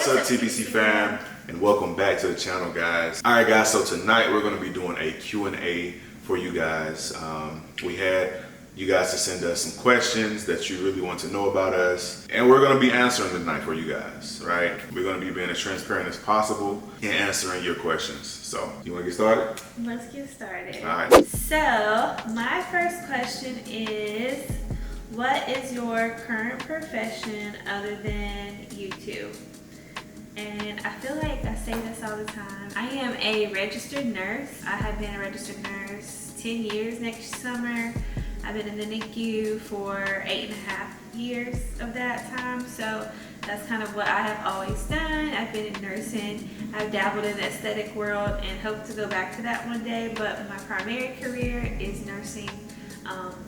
What's up, TBC fam, and welcome back to the channel, guys. All right, guys, so tonight we're going to be doing a Q&A for you guys. We had you guys to send us some questions that you really want to know about us, and we're going to be answering tonight for you guys, right? We're going to be being as transparent as possible in answering your questions. So, you want to get started? Let's get started. All right. So, my first question is, what is your current profession other than YouTube? And I feel like I say this all the time. I am a registered nurse. I have been a registered nurse 10 years next summer. I've been in the NICU for 8.5 years of that time. So that's kind of what I have always done. I've been in nursing. I've dabbled in the aesthetic world and hope to go back to that one day. But my primary career is nursing.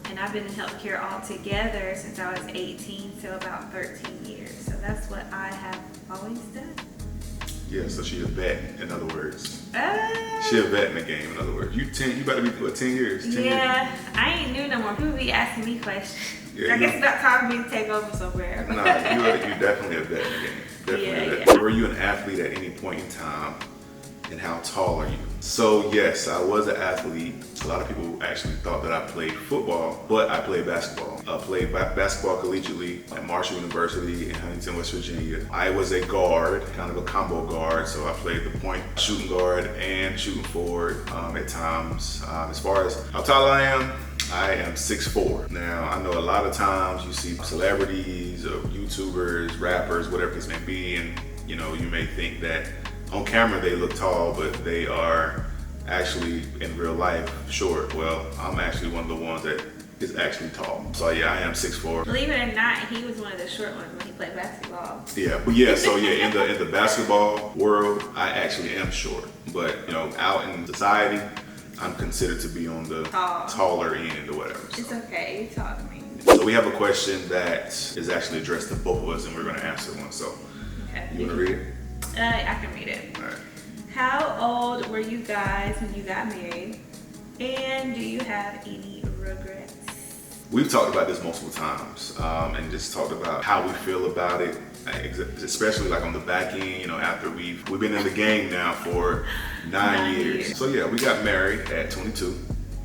And I've been in healthcare altogether since I was 18, so about 13 years. So that's what I have always done. Yeah, so she a vet, in other words. She a vet in the game, in other words. You better be, what, 10 years? 10 yeah, years? I ain't new no more. People be asking me questions. Yeah, I guess it's about time for me to take over somewhere. No, you're definitely a vet in the game. Definitely a vet. Yeah. Were you an athlete at any point in time? And how tall are you? So yes, I was an athlete. A lot of people actually thought that I played football, but I played basketball. I played basketball collegiately at Marshall University in Huntington, West Virginia. I was a guard, kind of a combo guard, so I played the point shooting guard and shooting forward at times. As far as how tall I am 6'4". Now, I know a lot of times you see celebrities or YouTubers, rappers, whatever this may be, and you know, you may think that on camera they look tall, but they are actually in real life short. Well, I'm actually one of the ones that is actually tall. So yeah, I am 6'4". Believe it or not, he was one of the short ones when he played basketball. Yeah, but yeah, so yeah, in the basketball world, I actually am short. But you know, out in society, I'm considered to be on the taller end or whatever. So. It's okay, you talk to me. So we have a question that is actually addressed to both of us, and we're gonna answer one. So Okay. you wanna read it? I can read it. All right. How old were you guys when you got married? And do you have any regrets? We've talked about this multiple times and just talked about how we feel about it, especially like on the back end, you know, after we've been in the game now for 9 years. So yeah, we got married at 22.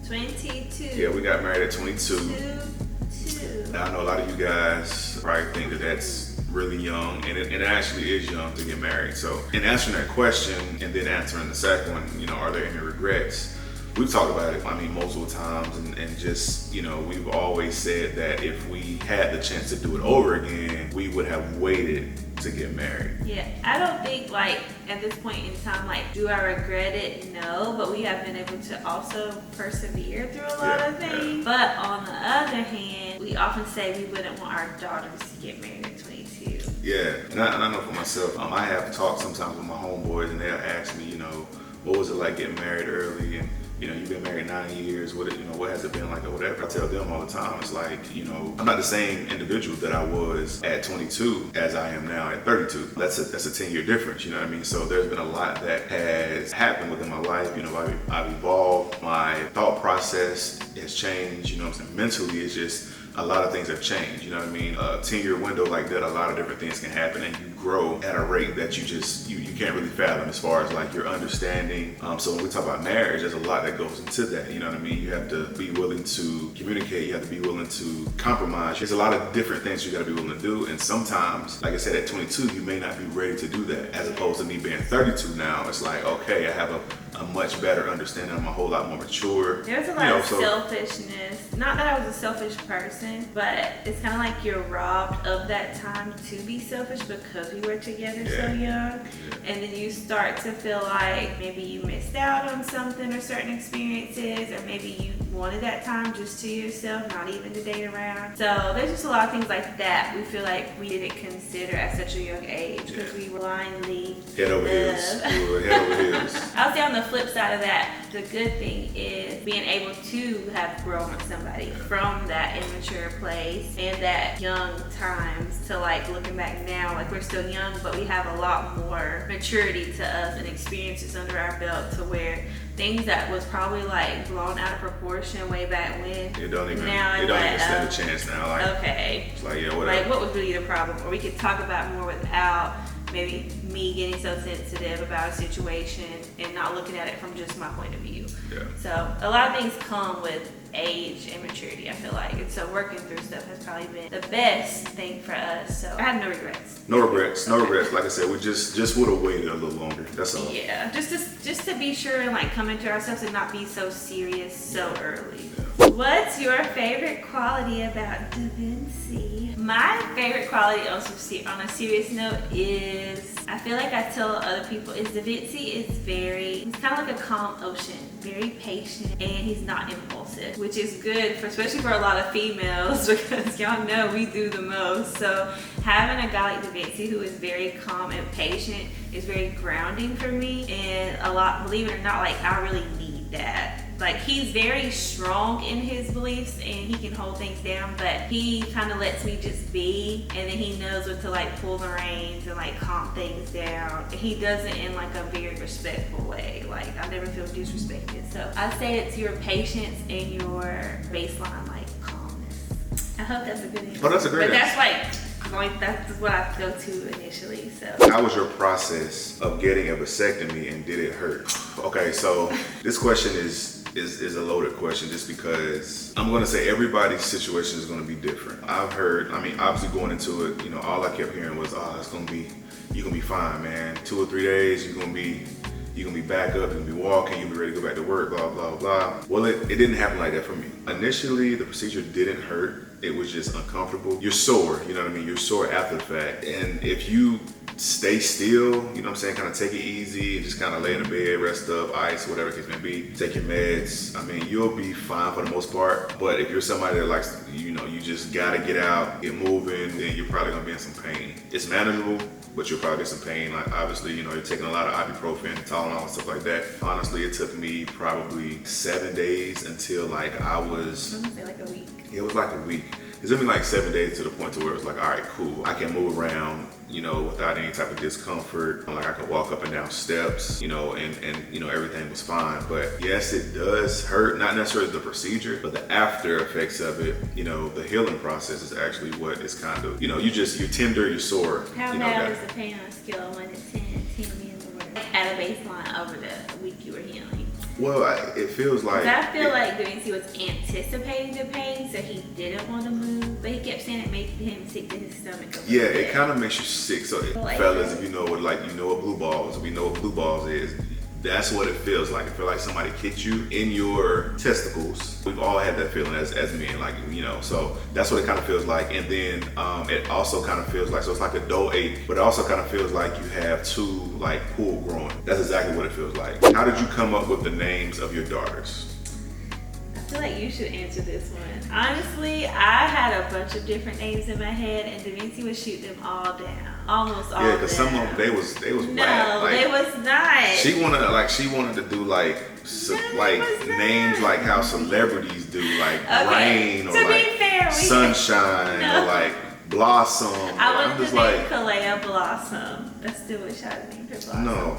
22. Yeah, we got married at 22. 22. Now I know a lot of you guys probably think that that's really young, and it actually is young to get married. So in answering that question and then answering the second one, you know, are there any regrets? We've talked about it, I mean, multiple times, and just, you know, we've always said that if we had the chance to do it over again, we would have waited to get married. Yeah, I don't think, like, at this point in time, like, do I regret it? No, but we have been able to also persevere through a lot of things. But on the other hand, we often say we wouldn't want our daughters to get married at 22. Yeah, and I know for myself, I have talked sometimes with my homeboys, and they'll ask me, you know, what was it like getting married early? And you know, you've been married 9 years. What has it been like, or whatever? I tell them all the time. It's like, you know, I'm not the same individual that I was at 22 as I am now at 32. That's a 10-year difference. You know what I mean? So there's been a lot that has happened within my life. You know, I've evolved. My thought process has changed. You know what I'm saying? Mentally, it's just a lot of things have changed. You know what I mean? A 10-year window like that, a lot of different things can happen, and you grow at a rate that you can't really fathom as far as like your understanding. So when we talk about marriage, there's a lot that goes into that. You know what I mean? You have to be willing to communicate. You have to be willing to compromise. There's a lot of different things you got to be willing to do. And sometimes, like I said, at 22, you may not be ready to do that. As opposed to me being 32 now, it's like, okay, I have a much better understanding. I'm a whole lot more mature. There's a lot of selfishness. Not that I was a selfish person, but it's kind of like you're robbed of that time to be selfish because we were together so young. Yeah. And then you start to feel like maybe you missed out on something or certain experiences, or maybe you wanted that time just to yourself, not even to date around. So there's just a lot of things like that we feel like we didn't consider at such a young age because we were blindly head over heels. We were head over heels. I would say on the flip side of that, the good thing is being able to have grown with somebody from that immature place and that young times to like looking back now, like we're still young, but we have a lot more maturity to us and experiences under our belt to where things that was probably like blown out of proportion way back when. It don't even stand a chance now. Like, okay. It's like, yeah, whatever. Like, what was really the problem? Or we could talk about more without maybe me getting so sensitive about a situation and not looking at it from just my point of view. Yeah. So a lot of things come with age and maturity, I feel like. And so working through stuff has probably been the best thing for us. So I have no regrets. No regrets, no regrets. Like I said, we just would have waited a little longer. That's all. Yeah, just to be sure and like come into ourselves and not be so serious so early. Yeah. What's your favorite quality about Da Vinci? My favorite quality on a serious note is, I feel like I tell other people, is Da Vinci is he's kind of like a calm ocean, very patient, and he's not impulsive, which is good for, especially for a lot of females, because y'all know we do the most. So having a guy like Da Vinci who is very calm and patient is very grounding for me, and believe it or not, like I really need that. Like he's very strong in his beliefs and he can hold things down, but he kind of lets me just be, and then he knows when to like pull the reins and like calm things down. And he does it in like a very respectful way. Like I never feel disrespected. So I'd say it's your patience and your baseline like calmness. I hope that's a good answer. Oh, that's a great answer. But that's what I go to initially. So how was your process of getting a vasectomy and did it hurt? Okay, so this question is a loaded question just because I'm going to say everybody's situation is going to be different. I've heard, I mean, obviously going into it, you know, all I kept hearing was, it's going to be, you're going to be fine, man. 2 or 3 days, you're going to be back up, you're going to be walking, you'll be ready to go back to work, blah, blah, blah. Well, it didn't happen like that for me. Initially, the procedure didn't hurt. It was just uncomfortable. You're sore, you know what I mean? You're sore after the fact. And if you stay still, you know what I'm saying, kind of take it easy and just kind of lay in the bed, rest up, ice, whatever the case may be, take your meds, I mean, you'll be fine for the most part. But if you're somebody that likes, you know, you just gotta get out, get moving, then you're probably gonna be in some pain. It's manageable, but you'll probably get some pain. Like obviously, you know, you're taking a lot of ibuprofen, Tylenol, and stuff like that. Honestly, it took me probably 7 days until like I'm gonna say like a week. It was like a week. It took me like 7 days to the point to where it was like, all right, cool. I can move around, you know, without any type of discomfort. Like I could walk up and down steps, you know, and you know, everything was fine. But yes, it does hurt. Not necessarily the procedure, but the after effects of it. You know, the healing process is actually what is kind of, you know, you're tender, you're sore. How bad was the pain on a scale of 1 to 10? 10 being the worst. At a baseline over the week you were healing. Well, it feels like... I feel like Da Vinci was anticipating the pain, so he didn't want to move, but he kept saying it made him sick to his stomach. Yeah, it kind of makes you sick. So, fellas, if you know what, like, you know what blue balls, we know what blue balls is. That's what it feels like. It feels like somebody kicked you in your testicles. We've all had that feeling as men, like, you know, so that's what it kind of feels like. And then it also kind of feels like, so it's like a dull ache, but it also kind of feels like you have 2 like pool growing. That's exactly what it feels like. How did you come up with the names of your daughters? I feel like you should answer this one. Honestly, I had a bunch of different names in my head, and Da Vinci would shoot them all down. Almost all. Yeah, because some of them they was no, whack. Like, they was not. She wanted to do like names like how celebrities do, like Rain or like Sunshine or like Blossom. I wanted to name Kalea Blossom. I still wish I had named her Blossom. No.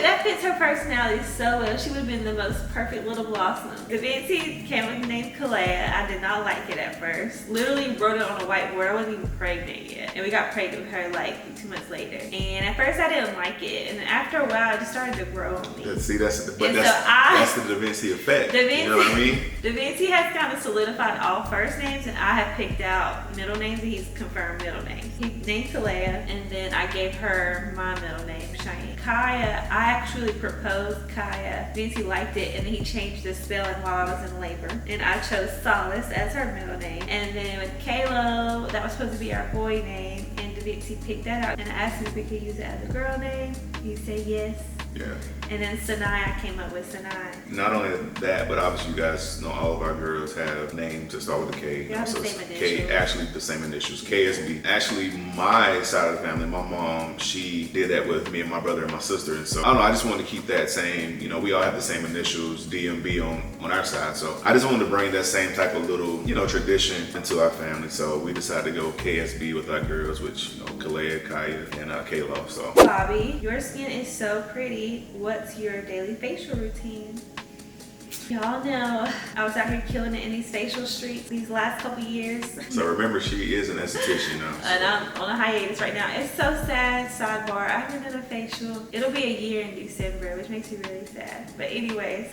That fits her personality so well. She would have been the most perfect little Blossom. Da Vinci came with the name Kalea. I did not like it at first. Literally wrote it on a whiteboard. I wasn't even pregnant yet. And we got pregnant with her like 2 months later. And at first I didn't like it. And then after a while it just started to grow on me. See, that's the Da Vinci effect. You know what I mean? Da Vinci has kind of solidified all first names, and I have picked out middle names, and he's confirmed middle names. He named Kalea, and then I gave her my middle name, Cheyenne. Kaya, I actually proposed Kaya. Da Vinci liked it, and then he changed the spelling while I was in labor. And I chose Solace as her middle name. And then with Kalo, that was supposed to be our boy name, and Da Vinci picked that out. And I asked him if we could use it as a girl name. He said yes. Yeah. And then Sanai, I came up with Sanai. Not only that, but obviously you guys know all of our girls have names that start with a K. Yeah, the same K, initials. actually the same initials, KSB. Actually, my side of the family, my mom, she did that with me and my brother and my sister. And so, I don't know, I just wanted to keep that same, you know, we all have the same initials, DMB on our side. So I just wanted to bring that same type of little, you know, tradition into our family. So we decided to go KSB with our girls, which, you know, Kalea, Kaya, and Kalo. So, Bobby, your skin is so pretty. What's your daily facial routine? Y'all know I was out here killing it in these facial streets these last couple years. So remember, she is an esthetician now. So. And I'm on a hiatus right now. It's so sad, sidebar. I haven't done a facial. It'll be a year in December, which makes me really sad. But anyways,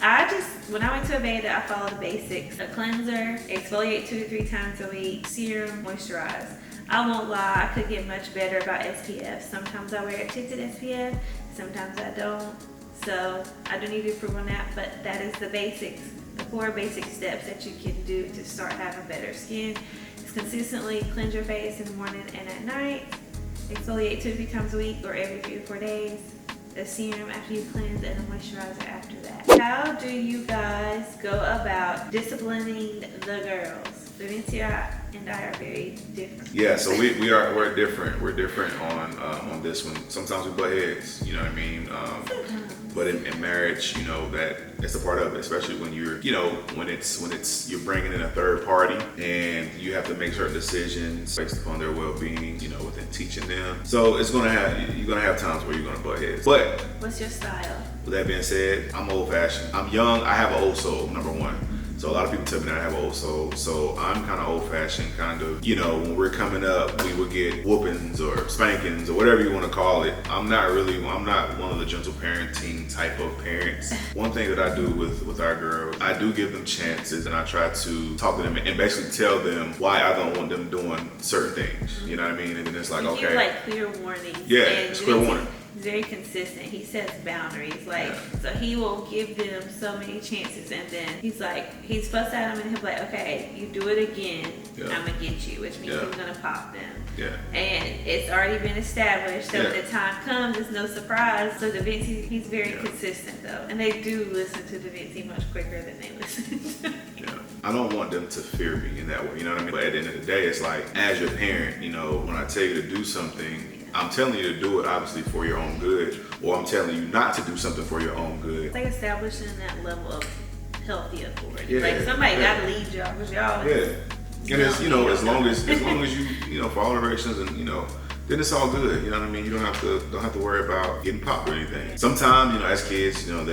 when I went to Aveda, I followed the basics. A cleanser, exfoliate 2 to 3 times a week, serum, moisturize. I won't lie, I could get much better about SPF. Sometimes I wear a tinted SPF, sometimes I don't. So I do need to improve on that, but that is the basics, the 4 basic steps that you can do to start having better skin. It's consistently cleanse your face in the morning and at night. Exfoliate 2 to 3 times a week or every 3 to 4 days. A serum after you cleanse and a moisturizer after that. How do you guys go about disciplining the girls? Valencia and I are very different. Yeah, so we're different. We're different on this one. Sometimes we butt heads, you know what I mean? But in marriage, you know, that's a part of it, especially when you're, you know, when you're bringing in a third party and you have to make certain decisions based upon their well-being, you know, within teaching them. So you're gonna have times where you're gonna butt heads. But what's your style? with that being said, I'm old-fashioned. I'm young. I have an old soul. Number one. So a lot of people tell me that I have an old soul. So I'm kind of old-fashioned, kind of, you know, when we're coming up, we would get whoopings or spankings or whatever you want to call it. I'm not one of the gentle parenting type of parents. One thing that I do with our girls, I do give them chances and I try to talk to them and basically tell them why I don't want them doing certain things. You know what I mean? And then it's like, okay. Give like clear warnings. Yeah, it's clear warning. He's very consistent. He sets boundaries. So he will give them so many chances, and then he's fuss at them, and he'll be like, okay, you do it again, I'm gonna get you, which means he's gonna pop them. Yeah. And it's already been established, so when the time comes, it's no surprise. So Da Vinci, he's very consistent though, and they do listen to Da Vinci much quicker than they listen to. Yeah. I don't want them to fear me in that way, you know what I mean? But at the end of the day, it's like, as your parent, you know, when I tell you to do something, I'm telling you to do it obviously for your own good, or I'm telling you not to do something for your own good. It's like establishing that level of healthy authority. Yeah, like somebody gotta lead y'all, because y'all. Yeah. And it's, you know, as long as you know, for all iterations and, you know, then it's all good. You know what I mean? You don't have to worry about getting popped or anything. Sometimes, you know, as kids, you know,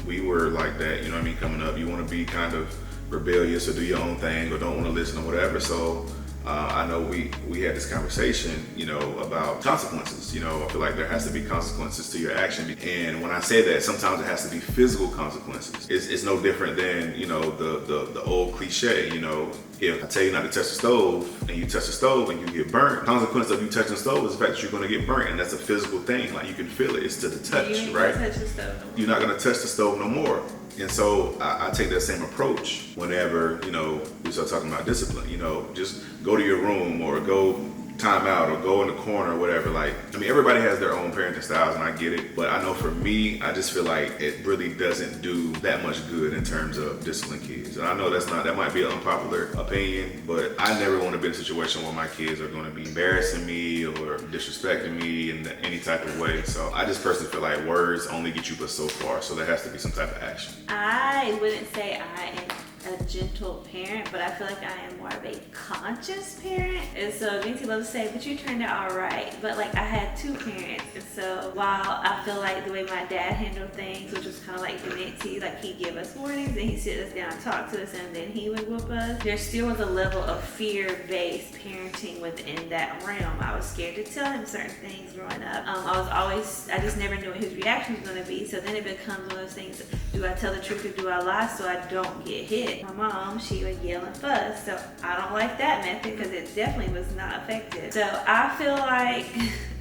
we were like that, you know what I mean, coming up. You want to be kind of rebellious or do your own thing or don't want to listen or whatever. So I know we had this conversation, you know, about consequences. You know, I feel like there has to be consequences to your action. And when I say that, sometimes it has to be physical consequences. It's no different than, you know, the old cliche, you know, if I tell you not to touch the stove and you touch the stove and you get burnt, the consequence of you touching the stove is the fact that you're going to get burnt, and that's a physical thing. Like, you can feel it. It's to the touch, right? Touch the stove no more. You're not going to touch the stove no more. And so I take that same approach whenever, you know, we start talking about discipline. You know, just go to your room or go time out or go in the corner or whatever. Like, I mean, everybody has their own parenting styles and I get it, but I know for me, I just feel like it really doesn't do that much good in terms of disciplining kids. And I know that might be an unpopular opinion, but I never want to be in a situation where my kids are going to be embarrassing me or disrespecting me in any type of way. So I just personally feel like words only get you but so far, so there has to be some type of action. I wouldn't say I am a gentle parent, but I feel like I am more of a conscious parent. And so Vinci loves to say, but you turned out all right. But like, I had 2 parents, and so while I feel like the way my dad handled things, which was kind of like Vinci, like he'd give us warnings and he'd sit us down and talk to us and then he would whoop us, there still was a level of fear-based parenting within that realm. I was scared to tell him certain things growing up. I just never knew what his reaction was going to be. So then it becomes one of those things, do I tell the truth or do I lie so I don't get hit? My mom, she would yell and fuss, so I don't like that method because it definitely was not effective. So I feel like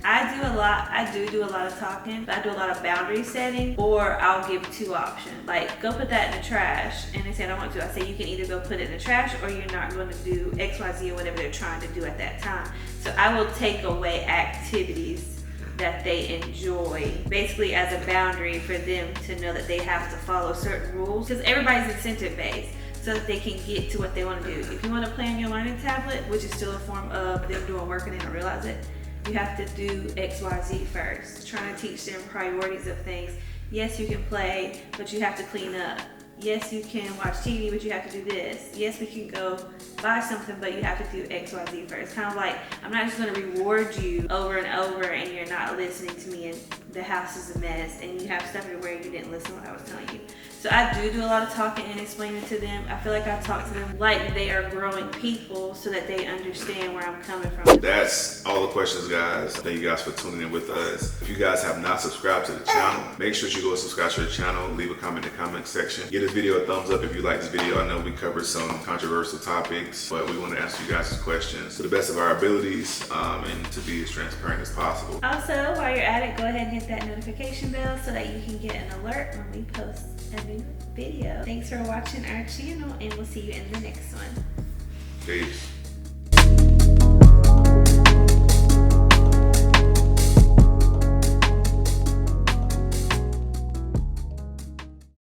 I do a lot of talking, but I do a lot of boundary setting, or I'll give 2 options. Like, go put that in the trash, and they say I don't want to. I say you can either go put it in the trash or you're not going to do X, Y, Z or whatever they're trying to do at that time. So I will take away activities that they enjoy, basically as a boundary for them to know that they have to follow certain rules, because everybody's incentive based, so that they can get to what they want to do. If you want to play on your learning tablet, which is still a form of them doing work and they don't realize it, you have to do X, Y, Z first. Trying to teach them priorities of things. Yes, you can play, but you have to clean up. Yes, you can watch TV, but you have to do this. Yes, we can go buy something, but you have to do X, Y, Z first. Kind of like, I'm not just going to reward you over and over and you're not listening to me and the house is a mess and you have stuff everywhere you didn't listen to what I was telling you. So I do a lot of talking and explaining to them. I feel like I talk to them like they are growing people so that they understand where I'm coming from. That's all the questions, guys. Thank you guys for tuning in with us. If you guys have not subscribed to the channel, make sure you go and subscribe to the channel. Leave a comment in the comment section. Give this video a thumbs up if you like this video. I know we covered some controversial topics, but we want to answer you guys' questions to the best of our abilities and to be as transparent as possible. Also, while you're at it, go ahead and hit that notification bell so that you can get an alert when we post a new video. Thanks for watching our channel, and we'll see you in the next one. Peace.